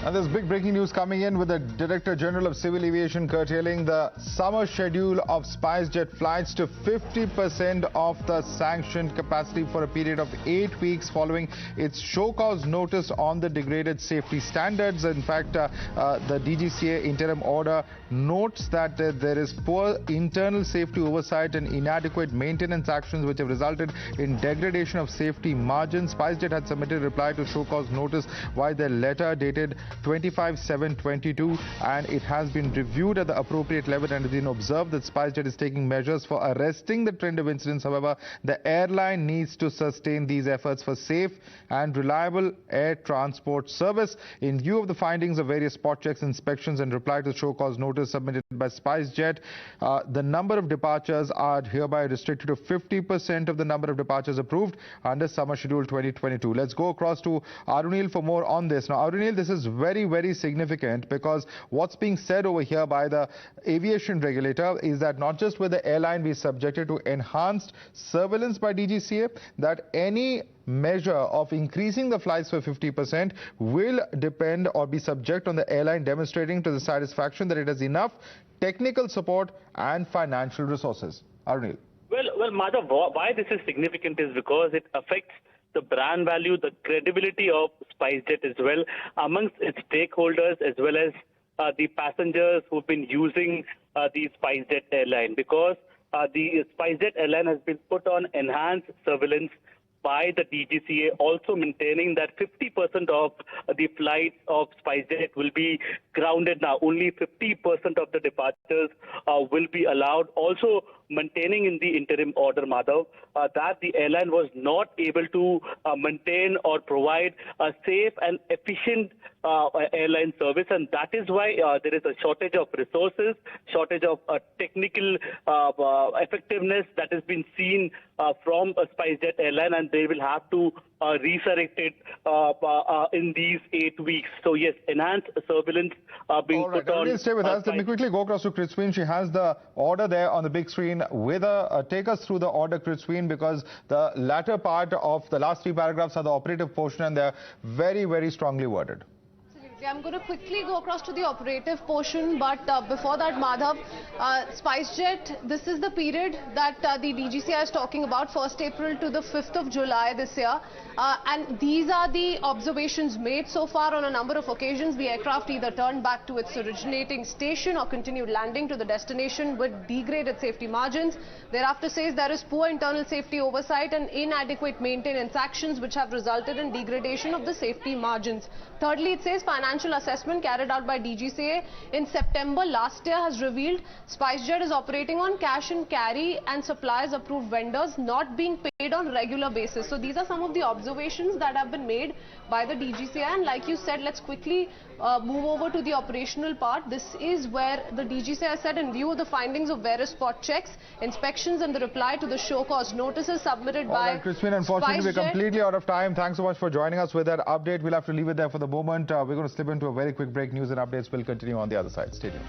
And there's big breaking news coming in with the Director General of Civil Aviation curtailing the summer schedule of Spicejet flights to 50% of the sanctioned capacity for a period of 8 weeks following its show cause notice on the degraded safety standards. In fact, the DGCA interim order notes that there is poor internal safety oversight and inadequate maintenance actions which have resulted in degradation of safety margins. Spicejet had submitted a reply to show cause notice via their letter dated 25/7/22, and it has been reviewed at the appropriate level and has been observed that Spicejet is taking measures for arresting the trend of incidents. However, the airline needs to sustain these efforts for safe and reliable air transport service. In view of the findings of various spot checks, inspections and reply to show cause notice submitted by Spicejet, the number of departures are hereby restricted to 50% of the number of departures approved under summer schedule 2022. Let's go across to Arunil for more on this. Now, Arunil, this is very significant because what's being said over here by the aviation regulator is that not just will the airline be subjected to enhanced surveillance by DGCA, that any measure of increasing the flights for 50% will depend or be subject on the airline demonstrating to the satisfaction that it has enough technical support and financial resources. Arunil. Well, Madhav, why this is significant is because it affects the brand value, the credibility of Spicejet as well amongst its stakeholders as well as the passengers who've been using the Spicejet airline, because the Spicejet airline has been put on enhanced surveillance by the DGCA, also maintaining that 50% of the flights of Spicejet will be grounded now. Only 50% of the departures will be allowed. Also maintaining in the interim order, Madhav, that the airline was not able to maintain or provide a safe and efficient airline service, and that is why there is a shortage of resources, shortage of technical effectiveness that has been seen from a Spicejet airline, and they will have to resurrect it in these 8 weeks. So yes, enhanced surveillance being put on. Stay with us. Let me quickly go across to Christine. She has the order there on the big screen with her. Take us through the order, Christine, because the latter part of the last 3 paragraphs are the operative portion and they're very strongly worded. I'm going to quickly go across to the operative portion, but before that, Madhav, Spicejet, this is the period that the DGCA is talking about, 1st April to the 5th of July this year. And these are the observations made so far. On a number of occasions, the aircraft either turned back to its originating station or continued landing to the destination with degraded safety margins. Thereafter says there is poor internal safety oversight and inadequate maintenance actions which have resulted in degradation of the safety margins. Thirdly, it says financial assessment carried out by DGCA in September last year has revealed Spicejet is operating on cash and carry and suppliers approved vendors not being paid on regular basis. So these are some of the observations that have been made by the DGCA, and like you said, let's quickly move over to the operational part. This is where the DGCA said, in view of the findings of various spot checks, inspections and the reply to the show cause notices submitted by Christine, unfortunately we're completely out of time. Thanks so much for joining us with that update. We'll have to leave it there for the moment. We're going to slip into a very quick break. News and updates will continue on the other side. Stay tuned.